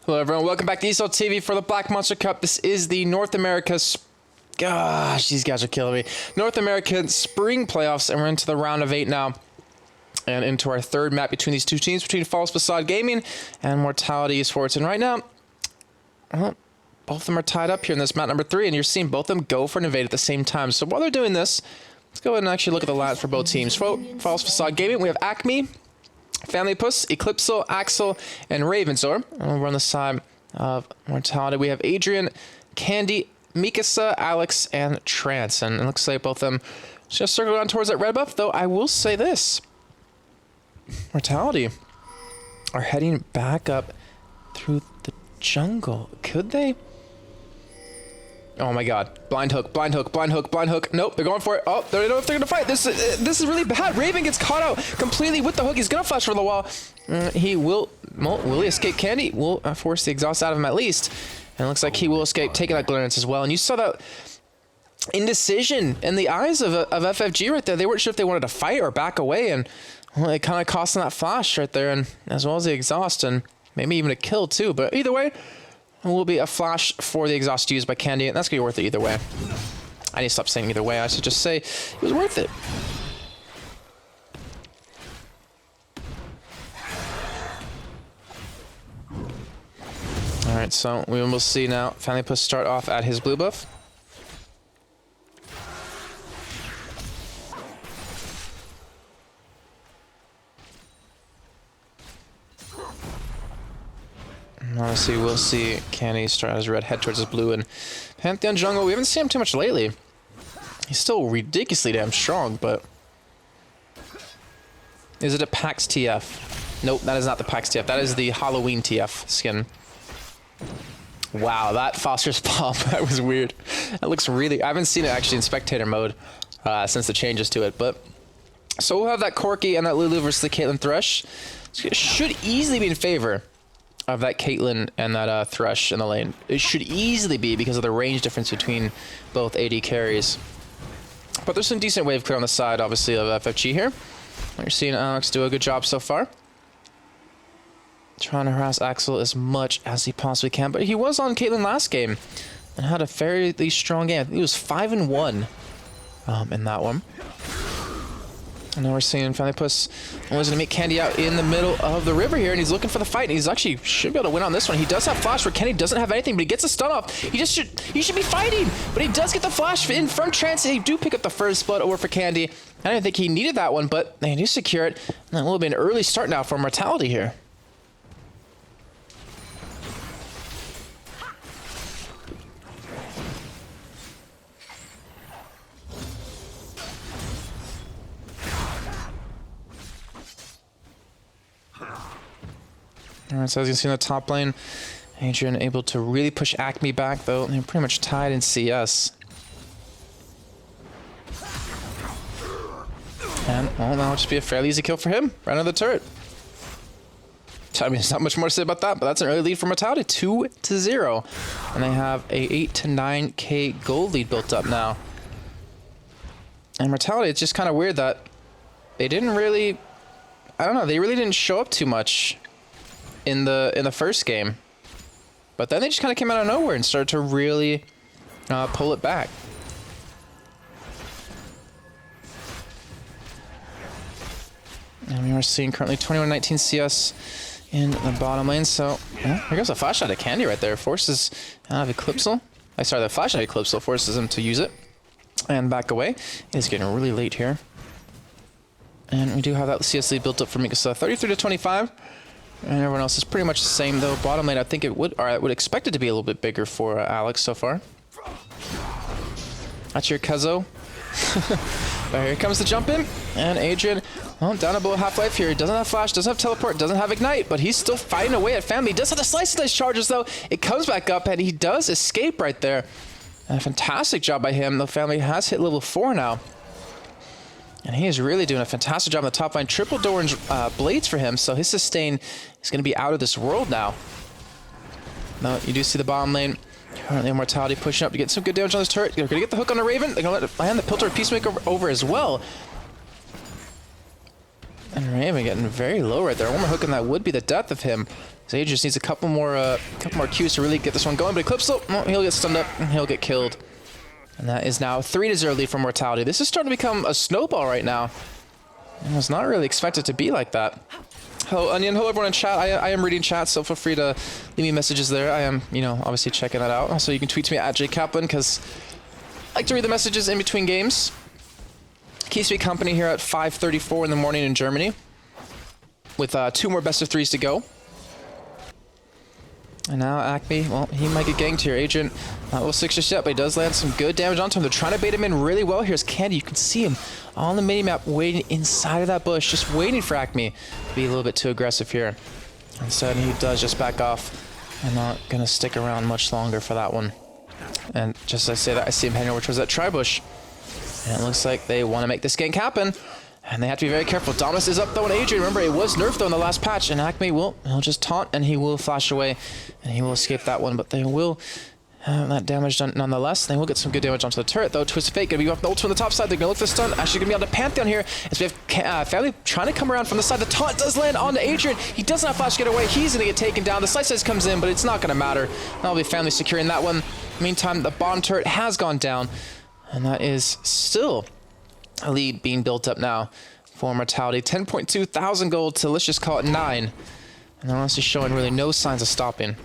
Hello everyone, welcome back to ESL TV for the Black Monster Cup. This is the North America, gosh, these guys are killing me. North American Spring Playoffs, and we're into the round of 8 now. And into our third map between these two teams, between False Facade Gaming and Mortality Esports. And right now, well, both of them are tied up here in this map number 3, and you're seeing both of them go for an invade at the same time. So while they're doing this, let's go ahead and actually look at the lines for both teams. For False Facade Gaming, we have Acme, Family Puss, Eclipso, Axel, and Ravenzor. And over on the side of Mortality, we have Adrian, Candy, Mikasa, Alex, and Trance. And it looks like both of them just circle on towards that red buff, though I will say this. Mortality are heading back up through the jungle. Could they? Oh my god. Blind hook, blind hook, blind hook, blind hook. Nope, they're going for it. Oh, they don't know if they're going to fight. This is really bad. Raven gets caught out completely with the hook. He's going to flash for the wall. He will he escape Candy? Will force the exhaust out of him at least. And it looks like he will escape taking that clearance as well. And you saw that indecision in the eyes of FFG right there. They weren't sure if they wanted to fight or back away. And well, it kind of cost them that flash right there, and as well as the exhaust, and maybe even a kill too. But either way, it will be a flash for the exhaust used by Candy, and that's going to be worth it either way. I need to stop saying either way. I should just say it was worth it. All right, so we will see now. Family Puss start off at his blue buff. Honestly, we'll see Candy start as red, head towards his blue, and Pantheon jungle. We haven't seen him too much lately. He's still ridiculously damn strong, but is it a PAX TF? Nope, that is not the PAX TF. That is the Halloween TF skin. Wow, that Foster's Palm, that was weird. That looks really, I haven't seen it actually in spectator mode since the changes to it, but so we'll have that Corki and that Lulu versus the Caitlyn Thresh. It should easily be in favor of that Caitlyn and that Thresh in the lane. It should easily be because of the range difference between both AD carries. But there's some decent wave clear on the side, obviously, of FFG here. You're seeing Alex do a good job so far. Trying to harass Axel as much as he possibly can. But he was on Caitlyn last game and had a fairly strong game. I think he was 5-1 in that one. And now we're seeing Family Puss was going to meet Candy out in the middle of the river here, and he's looking for the fight. And he's actually should be able to win on this one. He does have flash where Candy doesn't have anything, but he gets a stun off. He should be fighting, but he does get the flash in from Trance. He do pick up the first blood over for Candy. I didn't think he needed that one, but they do secure it. And that will be an early start now for Mortality here. Alright, so as you can see in the top lane, Adrian able to really push Acme back, though they're pretty much tied in CS. And, well, that'll just be a fairly easy kill for him, right under the turret. I mean, there's not much more to say about that, but that's an early lead for Mortality, 2-0. And they have a 8 to 9k gold lead built up now. And Mortality, it's just kind of weird that they didn't really, I don't know, they really didn't show up too much in the first game, but then they just kind of came out of nowhere and started to really pull it back. And we are seeing currently 21-19 CS in the bottom lane. So well, here goes a flash out of Candy right there. Forces out of Eclipso. The flash out of Eclipso forces him to use it and back away. It's getting really late here, and we do have that CS lead built up for Mikasa, 33-25. And everyone else is pretty much the same, though. Bottom lane, I think it would, or I would expect it to be a little bit bigger for Alex so far. That's your Cuzzo. But here comes the jump in, and Adrian, well, down below half-life here. He doesn't have flash, doesn't have teleport, doesn't have ignite, but he's still fighting away at Family. He does have the slice of those charges, though. It comes back up, and he does escape right there. And a fantastic job by him. The Family has hit level 4 now. And he is really doing a fantastic job on the top line. Triple Doran's blades for him, so his sustain is going to be out of this world now. Now, you do see the bottom lane. Currently, Mortality pushing up to get some good damage on this turret. They're going to get the hook on the Raven. They're going to let it land the Piltor Peacemaker over as well. And Raven getting very low right there. One more hook and that would be the death of him. So he just needs a couple more Qs to really get this one going. But Eclipse, oh, he'll get stunned up and he'll get killed. And that is now 3-0 lead for Mortality. This is starting to become a snowball right now. I was not really expected to be like that. Hello, Onion. Hello, everyone in chat. I am reading chat, so feel free to leave me messages there. I am, you know, obviously checking that out. Also, you can tweet to me at jkaplan because I like to read the messages in between games. Keeps me company here at 5:34 in the morning in Germany with 2 more best of 3s to go. And now Acme, well, he might get ganked here. Agent, not level 6 just yet, but he does land some good damage onto him. They're trying to bait him in really well. Here's Candy. You can see him on the mini-map waiting inside of that bush, just waiting for Acme to be a little bit too aggressive here. Instead, he does just back off. I'm not going to stick around much longer for that one. And just as I say that, I see him heading over towards that tri-bush. And it looks like they want to make this gank happen. And they have to be very careful. Dominus is up though, and Adrian, remember, it was nerfed though in the last patch, and Acme he'll just taunt, and he will flash away, and he will escape that one, but they will have that damage done nonetheless. They will get some good damage onto the turret though. Twisted Fate gonna be off the ult from the top side. They're gonna look for the stun. Actually gonna be on the Pantheon here, as we have Family trying to come around from the side. The taunt does land onto Adrian. He does not flash get away. He's gonna get taken down. The slice size comes in, but it's not gonna matter. That'll be Family securing that one. Meantime, the bottom turret has gone down, and that is still a lead being built up now for Mortality. 10.2 thousand gold to, let's just call it 9. And they're honestly showing really no signs of stopping.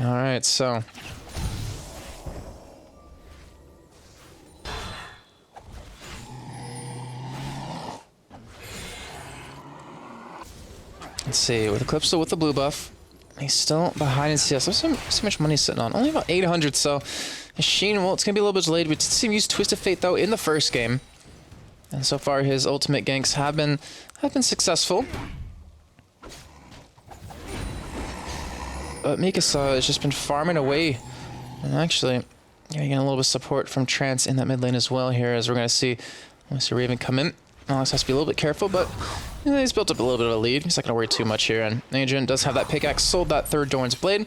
All right, so let's see, with Eclipse still with the blue buff, he's still behind in CS. Let's see how much money he's sitting on. Only about 800, so Machine, well, it's going to be a little bit delayed. We did see him use Twisted Fate, though, in the first game. And so far, his ultimate ganks have been successful. But Mikasa has just been farming away. And actually, getting a little bit of support from Trance in that mid lane as well here, as we're going to see Raven come in. Alex has to be a little bit careful, but you know, he's built up a little bit of a lead. He's not going to worry too much here. And Adrian does have that pickaxe, sold that third Doran's Blade.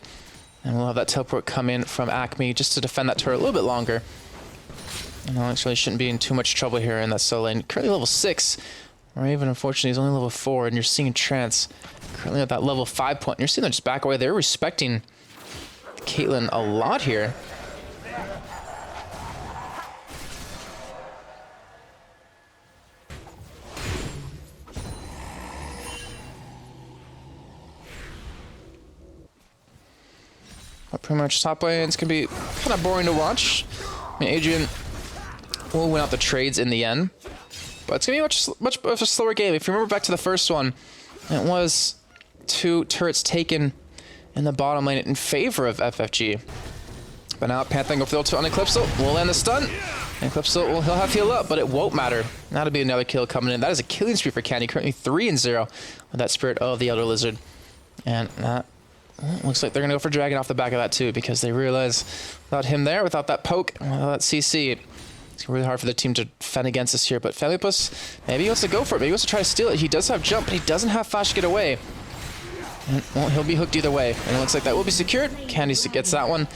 And we'll have that teleport come in from Acme just to defend that turret a little bit longer. And Alex really shouldn't be in too much trouble here in that solo lane. Currently level 6. Raven, unfortunately, is only level 4. And you're seeing Trance currently at that level 5 point. And you're seeing them just back away. They're respecting Caitlyn a lot here. But pretty much top lanes can be kind of boring to watch. I mean, Adrian will win out the trades in the end, but it's gonna be much of a slower game. If you remember back to the first one, it was 2 turrets taken in the bottom lane in favor of FFG. But now Pantheon go for the ult on Eclipse. Will land the stun. And Eclipse he'll have heal up, but it won't matter. That'll be another kill coming in. That is a killing spree for Candy. Currently 3-0 with that Spirit of the Elder Lizard, and that. Looks like they're going to go for Dragon off the back of that too, because they realize without him there, without that poke, without that CC, it's really hard for the team to defend against us here. But Felipus, maybe he wants to go for it. Maybe he wants to try to steal it. He does have jump, but he doesn't have flash get away. And, well, he'll be hooked either way. And it looks like that will be secured. Candy gets that one.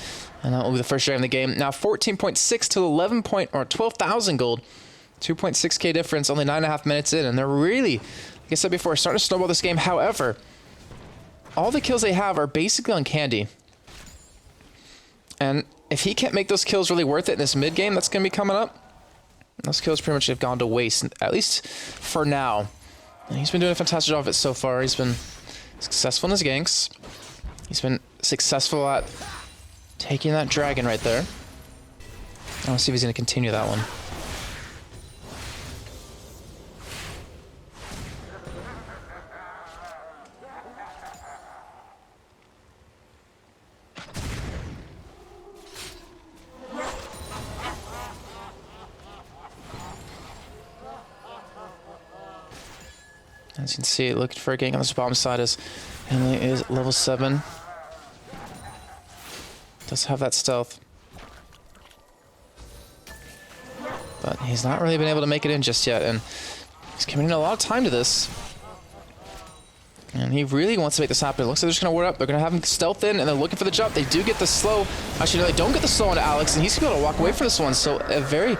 And that will be the first dragon in the game. Now 14.6 to 11 point, or 12,000 gold. 2.6k difference, only 9.5 minutes in. And they're really, like I said before, starting to snowball this game. However, all the kills they have are basically on Candy. And if he can't make those kills really worth it in this mid game that's going to be coming up, those kills pretty much have gone to waste, at least for now. And he's been doing a fantastic job of it so far. He's been successful in his ganks. He's been successful at taking that dragon right there. I'll see if he's going to continue that one. As you can see, looking for a gank on this bottom side as Emily is level 7. Does have that stealth. but he's not really been able to make it in just yet, and he's committing a lot of time to this. And he really wants to make this happen. It looks like they're just going to ward up. They're going to have him stealth in, and they're looking for the jump. They do get the slow. Actually, no, they don't get the slow onto Alex, and he's going to be able to walk away from this one. So a very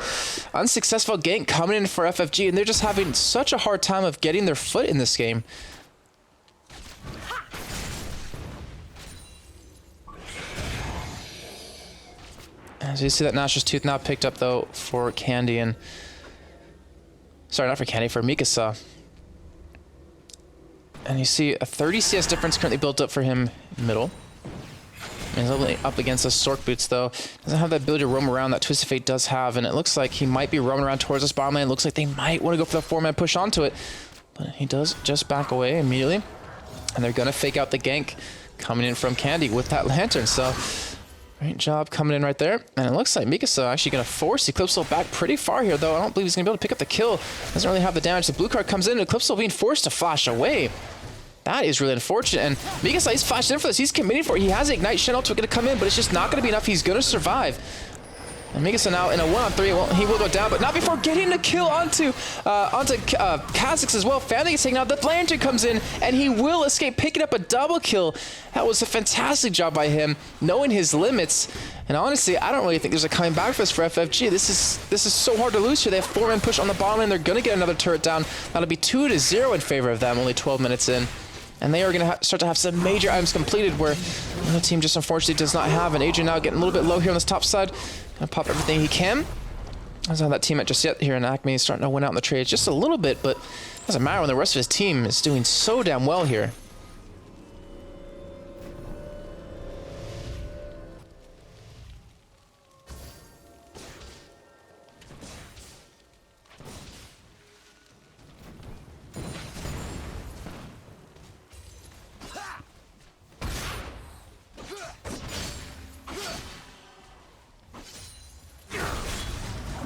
unsuccessful gank coming in for FFG, and they're just having such a hard time of getting their foot in this game. As you see that Nash's Tooth now picked up, though, for Candy and... Sorry, not for Candy, for Mikasa. And you see a 30 CS difference currently built up for him middle. He's only up against the Sork Boots, though. Doesn't have that ability to roam around that Twisted Fate does have, and it looks like he might be roaming around towards this bottom lane. It looks like they might want to go for the 4-man push onto it, but he does just back away immediately. And they're going to fake out the gank coming in from Candy with that lantern, so... Great job coming in right there. And it looks like Mikasa actually going to force Eclipso back pretty far here, though. I don't believe he's going to be able to pick up the kill. Doesn't really have the damage. The blue card comes in, and Eclipso being forced to flash away. That is really unfortunate. And Mikasa, he's flashed in for this. He's committing for it. He has Ignite Shen ult to going to come in, but it's just not going to be enough. He's going to survive. And Mikasa now in a 1-on-3. Well, he will go down, but not before getting the kill onto Kha'Zix as well. Family gets taken out. The Lantern comes in, and he will escape, picking up a double kill. That was a fantastic job by him, knowing his limits. And honestly, I don't really think there's a coming back for this for FFG. This is so hard to lose here. They have 4-man push on the bottom lane. They're going to get another turret down. That'll be 2-0 in favor of them, only 12 minutes in. And they are going to start to have some major items completed where the team just unfortunately does not have. And Adrian now getting a little bit low here on this top side. Gonna pop everything he can. Doesn't have that team at just yet here in Acme. He's starting to win out in the trades just a little bit, but it doesn't matter when the rest of his team is doing so damn well here.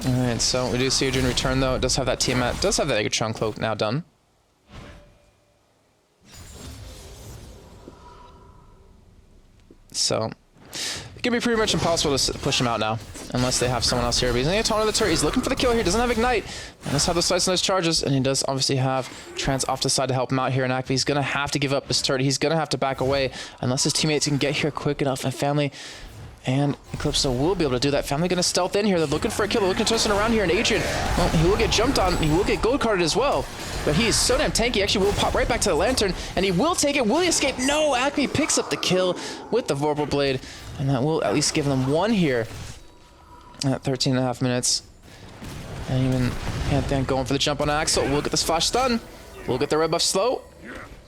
Alright, so we do see Adrian return, though. It does have that Tiamat, does have that Egatron cloak now done. So, it can be pretty much impossible to push him out now, unless they have someone else here. But he's going to get taunted the turret. He's looking for the kill here. Doesn't have Ignite. And does have the slice on his charges. And he does obviously have Trance off to the side to help him out here in Acme. He's going to have to give up his turret. He's going to have to back away, unless his teammates can get here quick enough. And Family and Eclipso will be able to do that. Family going to stealth in here. They're looking for a kill. They're looking to turn around here. And Adrian, well, he will get jumped on. He will get gold carded as well. But he is so damn tanky. Actually, will pop right back to the Lantern. And he will take it. Will he escape? No! Acme picks up the kill with the Vorpal Blade. And that will at least give them one here at 13.5 minutes. And even Pantheon going for the jump on Axel. We'll get this flash stun. We'll get the red buff slow.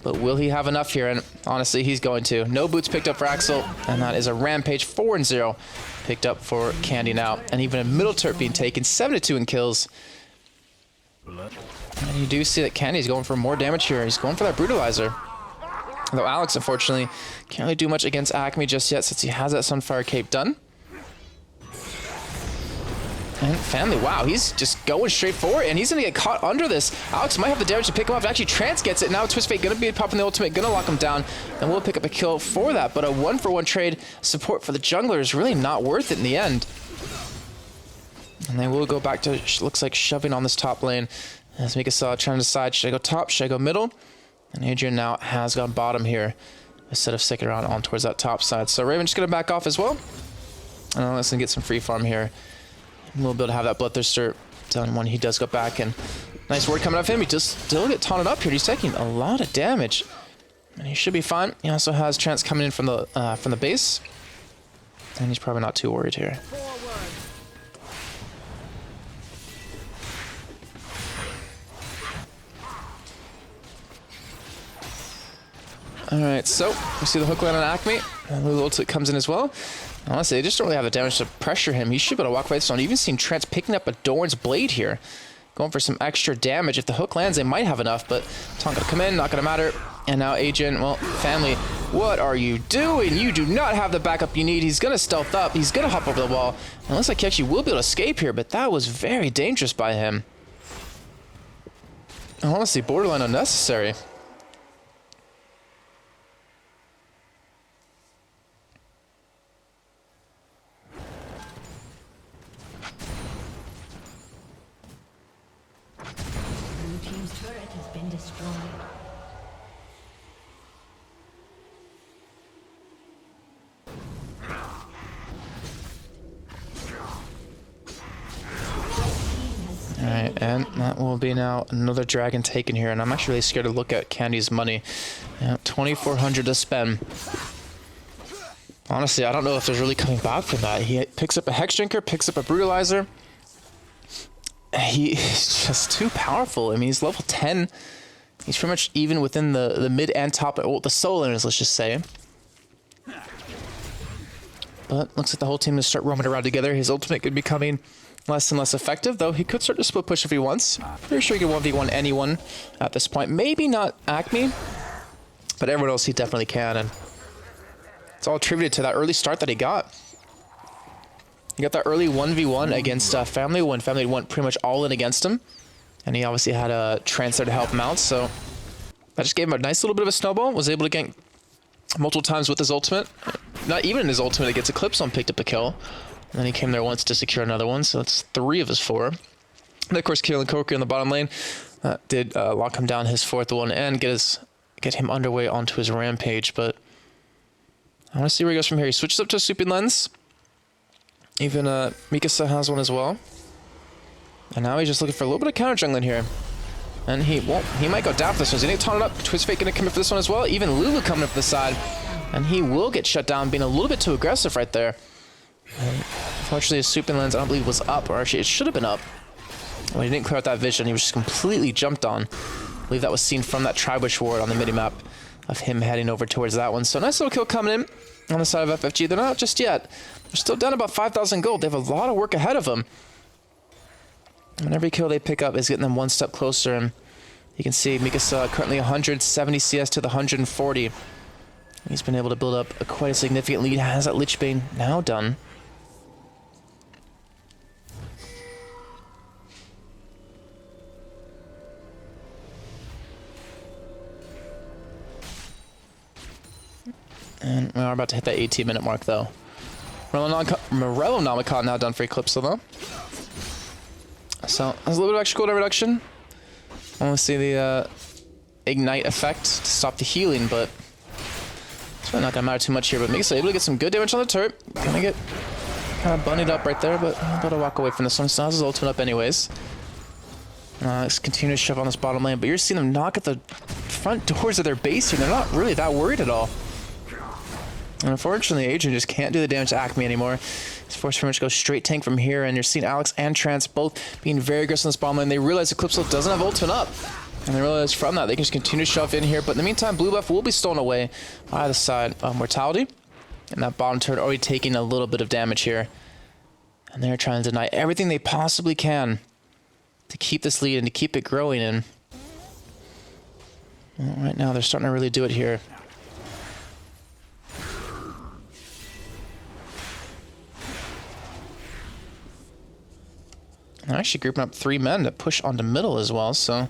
But will he have enough here? And honestly, he's going to. No boots picked up for Axel. And that is a Rampage 4-0 picked up for Candy now. And even a middle turret being taken. 7-2 in kills. And you do see that Candy's going for more damage here. He's going for that Brutalizer. Though Alex, unfortunately, can't really do much against Acme just yet since he has that Sunfire Cape done. And Family, wow, he's just going straight forward, and he's going to get caught under this. Alex might have the damage to pick him up. Actually, Trance gets it. Now Twist Fate going to be popping the ultimate, going to lock him down, and we'll pick up a kill for that. But a 1-for-1 trade support for the jungler is really not worth it in the end. And they will go back to, looks like, shoving on this top lane. As Mikasa trying to decide, should I go top, should I go middle? And Adrian now has gone bottom here instead of sticking around on towards that top side. So Raven's just going to back off as well. And let's get some free farm here. And we'll be able to have that Bloodthirster down one. He does go back, and nice word coming off him. He does still get taunted up here. He's taking a lot of damage. And he should be fine. He also has Trance coming in from the base. And he's probably not too worried here. Alright, so we see the hook land on Acme. And Lulu ultimate comes in as well. Honestly, they just don't really have the damage to pressure him. He should be able to walk away with this one. Even seen Trance picking up a Dorn's Blade here. Going for some extra damage. If the hook lands, they might have enough, but Taunt gonna come in, not gonna matter. And now Agent, well, Family, what are you doing? You do not have the backup you need. He's gonna stealth up. He's gonna hop over the wall. And it looks like he actually will be able to escape here, but that was very dangerous by him. Honestly, borderline unnecessary. And that will be now another dragon taken here. And I'm actually really scared to look at Candy's money. Yeah, 2,400 to spend. Honestly, I don't know if there's really coming back from that. He picks up a Hex Drinker, picks up a Brutalizer. He's just too powerful. I mean, he's level 10. He's pretty much even within the mid and top, well, the solo lanes, let's just say. But looks like the whole team is start roaming around together. His ultimate could be becoming less and less effective, though he could start to split push if he wants. Pretty sure he can 1v1 anyone at this point. Maybe not Acme, but everyone else he definitely can. And it's all attributed to that early start that he got. He got that early 1v1 against Family when Family went pretty much all in against him. And he obviously had a trance there to help him out, so that just gave him a nice little bit of a snowball. Was able to gank multiple times with his ultimate. Not even in his ultimate, it gets Eclipse on, picked up a kill. And then he came there once to secure another one, so that's 3 of his 4. And of course, killing Koku in the bottom lane did lock him down his 4th one and get him underway onto his rampage. But I want to see where he goes from here. He switches up to a sweeping lens. Even Mikasa has one as well. And now he's just looking for a little bit of counter jungling here. And he won't. He might go down for this one. He's going to taunt it up. Twist Fate going to come in for this one as well. Even Lulu coming up the side. And he will get shut down, being a little bit too aggressive right there. And unfortunately, his sweeping lens, I don't believe, was up. Or actually, it should have been up. When he didn't clear out that vision, he was just completely jumped on. I believe that was seen from that Tribush ward on the mini-map of him heading over towards that one. So nice little kill coming in on the side of FFG. They're not just yet. They're still down about 5,000 gold. They have a lot of work ahead of them. And every kill they pick up is getting them one step closer. And you can see Mikasa currently 170 CS to the 140. He's been able to build up quite a significant lead. Has that Lich Bane now done? And we are about to hit that 18-minute mark, though. Morellonomicon now done for Eclipse, though. So, there's a little bit of extra cooldown reduction. I want to see the Ignite effect to stop the healing, but it's really not going to matter too much here. But Mikasa able to get some good damage on the turret. Gonna get kind of bunnied up right there, but I'm about to walk away from this one. Still has his ultimate up anyways. Let's continue to shove on this bottom lane, but you're seeing them knock at the front doors of their base here. They're not really that worried at all. And unfortunately, Adrian just can't do the damage to Acme anymore. He's forced pretty much to go straight tank from here, and you're seeing Alex and Trance both being very aggressive in this bottom lane. They realize Eclipse doesn't have ultimate up, and they realize from that they can just continue to shove in here. But in the meantime, blue buff will be stolen away by the side of Mortality, and that bottom turret already taking a little bit of damage here. And they're trying to deny everything they possibly can to keep this lead and to keep it growing. And well, right now, they're starting to really do it here. They're actually grouping up 3 men to push onto middle as well, so.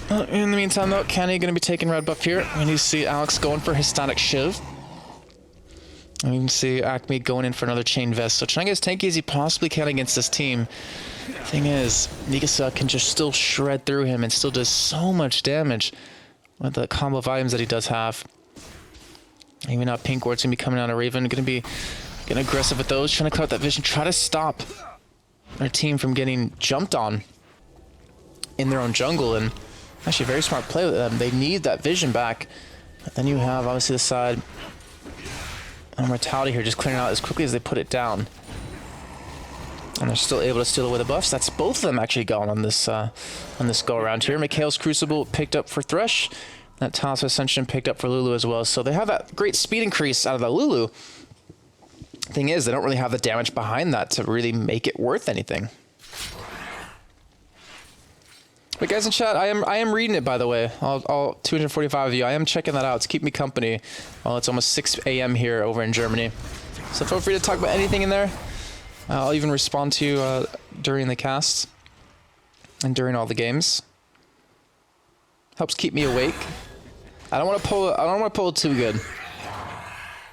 In the meantime, though, Kenny going to be taking red buff here. And you see Alex going for his static shiv. And you can see Acme going in for another chain vest. So trying to get as tanky as he possibly can against this team. Thing is, Mikasa can just still shred through him and still does so much damage with the combo of items that he does have. Even now, Pink Ward's going to be coming out of Raven. Going to be getting aggressive with those. Trying to cut that vision. Try to stop their team from getting jumped on in their own jungle. And actually, very smart play with them. They need that vision back. But then you have, obviously, the side. Mortality here just clearing out as quickly as they put it down. And they're still able to steal away the buffs. That's both of them actually gone on this go around here. Mikhail's Crucible picked up for Thresh. That Talos Ascension picked up for Lulu as well. So they have that great speed increase out of the Lulu. Thing is, they don't really have the damage behind that to really make it worth anything. But guys in chat, I am reading it, by the way. All 245 of you. I am checking that out. It's keeping me company while it's almost 6 a.m. here over in Germany. So feel free to talk about anything in there. I'll even respond to you during the cast and during all the games. Helps keep me awake. I don't want to pull it too good.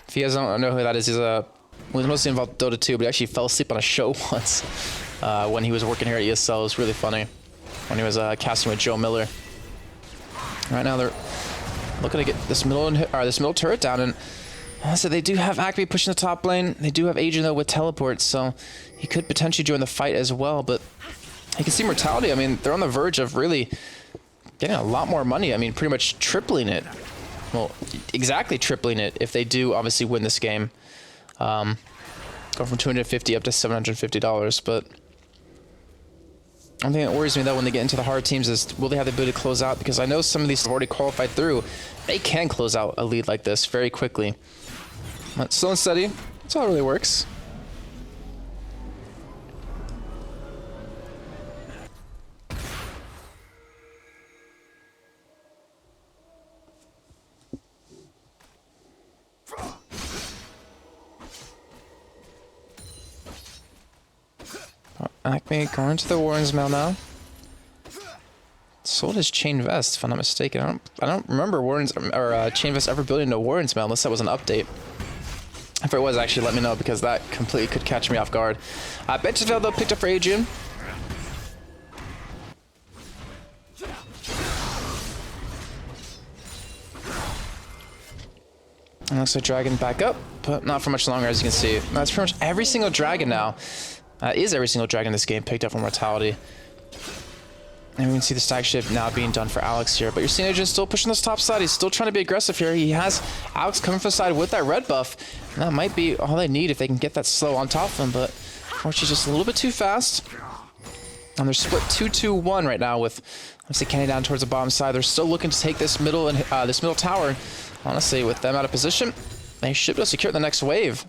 If you guys don't know who that is, he's was mostly involved in Dota 2, but he actually fell asleep on a show once. when he was working here at ESL. It was really funny when he was casting with Joe Miller. Right now they're looking to get this middle turret down, and also they do have Acme pushing the top lane. They do have Adrian though with teleports, so he could potentially join the fight as well. But you can see Mortality. I mean, they're on the verge of really getting a lot more money. I mean, pretty much tripling it. Well, exactly tripling it if they do obviously win this game. Go from $250 up to $750, but one thing that worries me though when they get into the hard teams is will they have the ability to close out? Because I know some of these have already qualified through. They can close out a lead like this very quickly. But slow and steady, that's how it really works. Acme going to the Warren's Mail now. Sold his chain vest, if I'm not mistaken. I don't remember Warren's or chain vest ever building into Warren's Mail unless that was an update. If it was, actually let me know because that completely could catch me off guard. Benchville though picked up for Adrian. And looks like Dragon back up, but not for much longer as you can see. That's pretty much every single Dragon now. Is every single Dragon in this game picked up for Mortality. And we can see the stack shift now being done for Alex here. But you're seeing Adrian still pushing this top side. He's still trying to be aggressive here. He has Alex coming from the side with that red buff. And that might be all they need if they can get that slow on top of him. But unfortunately, just a little bit too fast. And they're split 2-2-1 right now with, let's see, Kenny down towards the bottom side. They're still looking to take this middle and this middle tower. Honestly, with them out of position, they should be able to secure the next wave.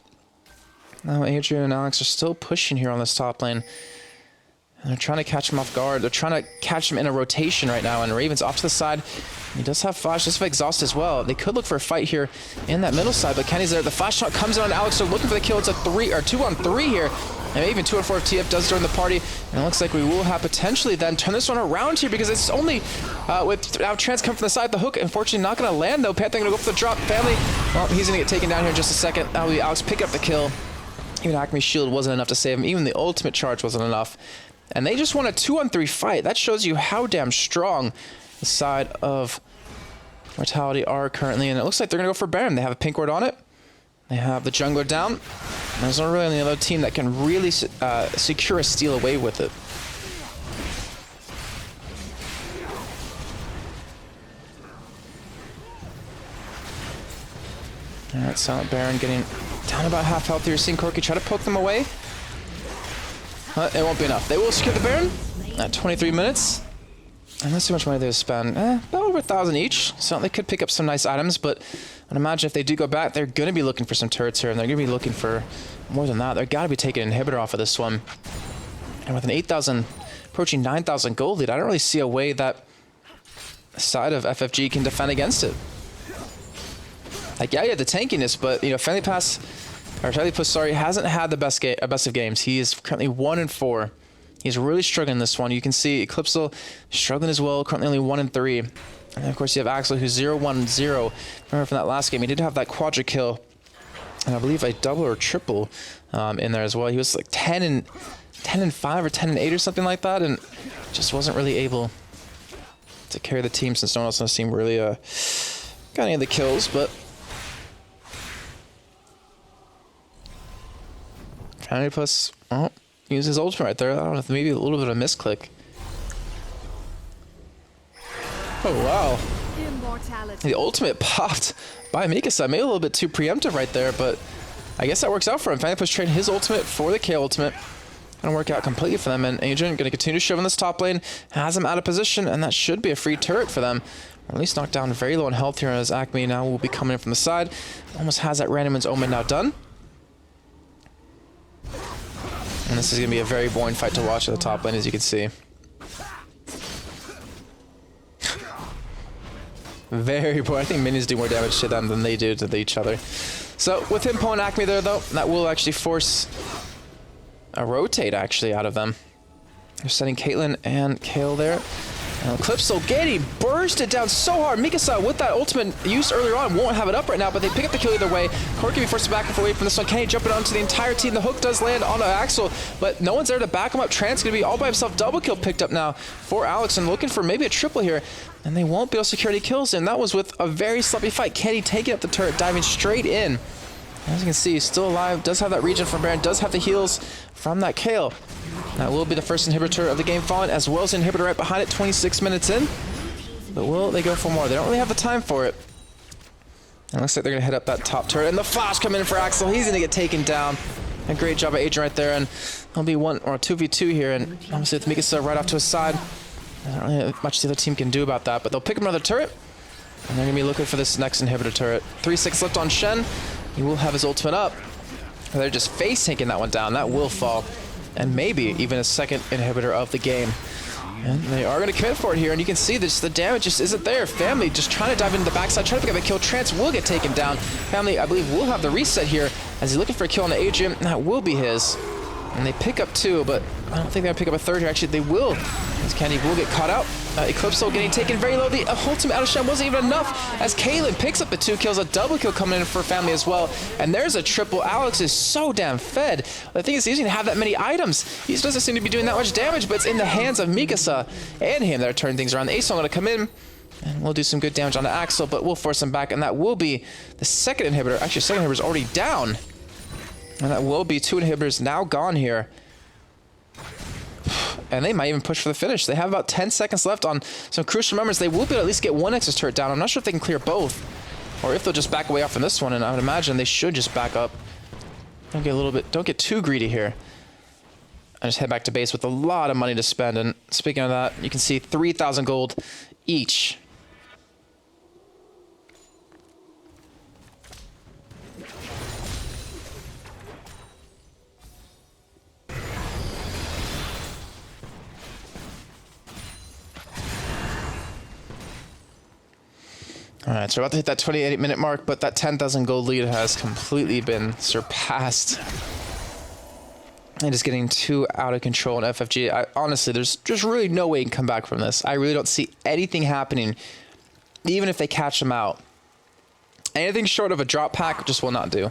Now Adrian and Alex are still pushing here on this top lane. And they're trying to catch him off guard. They're trying to catch him in a rotation right now. And Raven's off to the side. He does have flash, does have exhaust as well. They could look for a fight here in that middle side, but Kenny's there. The flash shot comes in on Alex. They're looking for the kill. It's a 2-on-3 here. And even 2-on-4 if TF does join the party. And it looks like we will have potentially then turn this one around here because it's only with now Trance come from the side. The hook, unfortunately, not going to land though. Panther going to go for the drop. Family, well, he's going to get taken down here in just a second. That will be Alex pick up the kill. Even Acme's shield wasn't enough to save him. Even the ultimate charge wasn't enough. And they just won a 2-on-3 fight. That shows you how damn strong the side of Mortality are currently. And it looks like they're going to go for Baron. They have a pink ward on it. They have the jungler down. And there's not really any other team that can really secure a steal away with it. Alright, Silent Baron getting down about half health. You're seeing Corki try to poke them away. It won't be enough. They will secure the Baron at 23 minutes. And that's too much money they spend. About over 1,000 each. So they could pick up some nice items, but I'd imagine if they do go back, they're going to be looking for some turrets here, and they're going to be looking for more than that. They're got to be taking an inhibitor off of this one. And with an 8,000, approaching 9,000 gold lead, I don't really see a way that side of FFG can defend against it. Like, yeah, you have the tankiness, but, you know, Felipe, sorry, hasn't had the best of games. He is currently 1-4. He's really struggling this one. You can see Eclipsal struggling as well, currently only 1-3. And then, of course, you have Axel, who's 0-1-0. Remember from that last game, he did have that quadra kill, and I believe a double or triple in there as well. He was like 10-5 or 10-8 or something like that, and just wasn't really able to carry the team since no one else on the team really got any of the kills, but Family Plus, oh, use his ultimate right there. I don't know, maybe a little bit of a misclick. Oh, wow. The ultimate popped by Mikasa. Maybe a little bit too preemptive right there, but I guess that works out for him. Family Plus trading his ultimate for the K ultimate. Gonna work out completely for them, and Adrian gonna continue to shove in this top lane, has him out of position, and that should be a free turret for them. Or at least knocked down very low on health here as Acme now will be coming in from the side. Almost has that Random's Omen now done. And this is going to be a very boring fight to watch at the top lane, as you can see. Very boring. I think minions do more damage to them than they do to each other. So, with him pulling Acme there, though, that will actually force a rotate, actually, out of them. They're setting Caitlyn and Kale there. And Eclipsal getting burned bursted down so hard. Mikasa with that ultimate used earlier on won't have it up right now, but they pick up the kill either way. Corey can be forced to back away from this one. Kenny jumping onto the entire team. The hook does land on Axel, but no one's there to back him up. Trant's going to be all by himself. Double kill picked up now for Alex and looking for maybe a triple here. And they won't be able to secure any kills. And that was with a very sloppy fight. Kenny taking up the turret, diving straight in. As you can see, he's still alive. Does have that regen from Baron. Does have the heals from that KO. That will be the first inhibitor of the game fallen, as well as an inhibitor right behind it, 26 minutes in. But will they go for more? They don't really have the time for it. And looks like they're going to hit up that top turret. And the flash coming in for Axel. He's going to get taken down. A great job by Adrian right there. And it'll be 1 or 2v2 here. And obviously with Mikasa right off to his side, there's not really much the other team can do about that. But they'll pick up another turret. And they're going to be looking for this next inhibitor turret. 3-6 left on Shen. He will have his ultimate up. They're just face tanking that one down. That will fall. And maybe even a second inhibitor of the game. And they are going to commit for it here, and you can see this, the damage just isn't there. Family just trying to dive into the backside, trying to pick up a kill. Trance will get taken down. Family, I believe, will have the reset here as he's looking for a kill on the Adrian. That will be his. And they pick up 2, but I don't think they're going to pick up a 3rd here. Actually, they will. As Candy will get caught out. Eclipso getting taken very low. The ultimate out of Shem wasn't even enough as Kaylin picks up the 2 kills. A double kill coming in for Family as well. And there's a triple. Alex is so damn fed. The thing is, he doesn't even have that many items. He just doesn't seem to be doing that much damage, but it's in the hands of Mikasa and him that are turning things around. The Ace going to come in, and we'll do some good damage on the Axel, but we'll force him back, and that will be the second inhibitor. Actually, second inhibitor is already down. And that will be 2 inhibitors now gone here. And they might even push for the finish. They have about 10 seconds left on some crucial moments. They will be able to at least get one Nexus turret down. I'm not sure if they can clear both, or if they'll just back away off from this one. And I would imagine they should just back up. Don't get too greedy here. I just head back to base with a lot of money to spend. And speaking of that, you can see 3,000 gold each. All right, so we're about to hit that 28-minute mark, but that 10,000 gold lead has completely been surpassed. And it's getting too out of control in FFG. Honestly, there's just really no way you can come back from this. I really don't see anything happening, even if they catch them out. Anything short of a drop pack just will not do.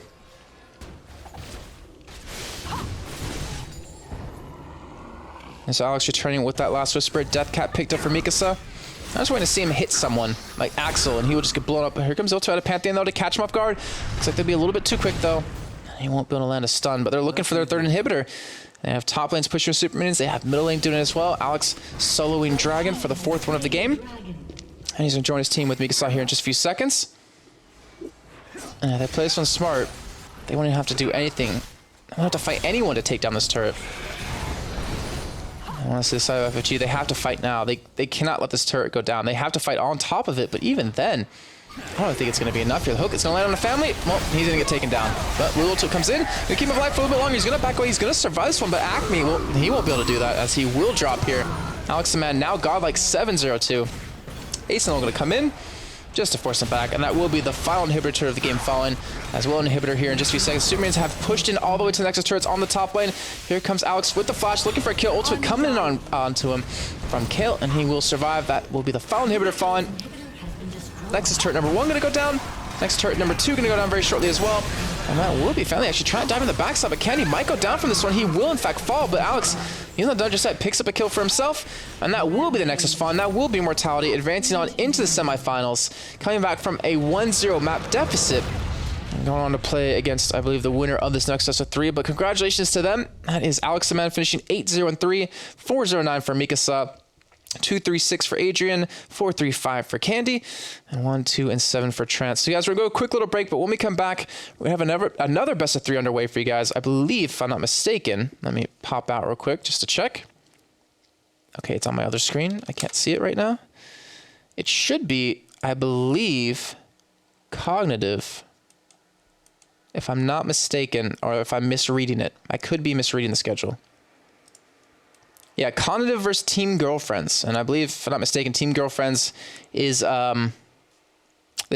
And so Alex returning with that last whisper. Death Cat picked up for Mikasa. I just want to see him hit someone like Axel, and he will just get blown up. Here comes Ilto out of Pantheon, though, to catch him off guard. Looks like they'll be a little bit too quick, though. He won't be able to land a stun, but they're looking for their 3rd inhibitor. They have top lanes pushing super minions. They have middle lane doing it as well. Alex soloing Dragon for the 4th one of the game. And he's going to join his team with Mikasa here in just a few seconds. They play this one smart. They won't even have to do anything. They don't have to fight anyone to take down this turret. I want to see the side of FFG. They have to fight now. They cannot let this turret go down. They have to fight on top of it, but even then, I don't think it's going to be enough here. The hook is going to land on the Family. Well, he's going to get taken down. But Lulto comes in. Going to keep him alive for a little bit longer. He's going to back away. He's going to survive this one, but Acme, well, he won't be able to do that as he will drop here. Alex the Man now godlike 7-0-2. Ace going to come in just to force him back, and that will be the final inhibitor of the game fallen. As well, an inhibitor here in just a few seconds. Supermans have pushed in all the way to the Nexus turrets on the top lane. Here comes Alex with the flash, looking for a kill. Ultimate coming in onto him from Kale, and he will survive. That will be the final inhibitor fallen. Nexus turret number 1 going to go down. Next turret number 2 going to go down very shortly as well. And that will be Family actually trying to dive in the backside, but Candy might go down from this one. He will, in fact, fall, but Alex, even though Dungeon Set picks up a kill for himself, and that will be the Nexus Fawn. That will be Mortality, advancing on into the semifinals, coming back from a 1-0 map deficit. And going on to play against, I believe, the winner of this next best of 3, but congratulations to them. That is Alex the Man finishing 8-0-3, 4-0-9 for Mikasa. 2-3-6 for Adrian, 4-3-5 for Candy, and 1-2-7 for Trance. So, guys, we're going to go a quick little break, but when we come back, we have another best of 3 underway for you guys. I believe, if I'm not mistaken, let me pop out real quick just to check. Okay, it's on my other screen. I can't see it right now. It should be, I believe, Cognitive, if I'm not mistaken, or if I'm misreading it. I could be misreading the schedule. Yeah, Cognitive versus Team Girlfriends. And I believe, if I'm not mistaken, Team Girlfriends is the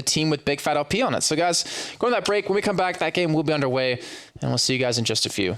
team with Big Fat LP on it. So, guys, going to that break. When we come back, that game will be underway. And we'll see you guys in just a few.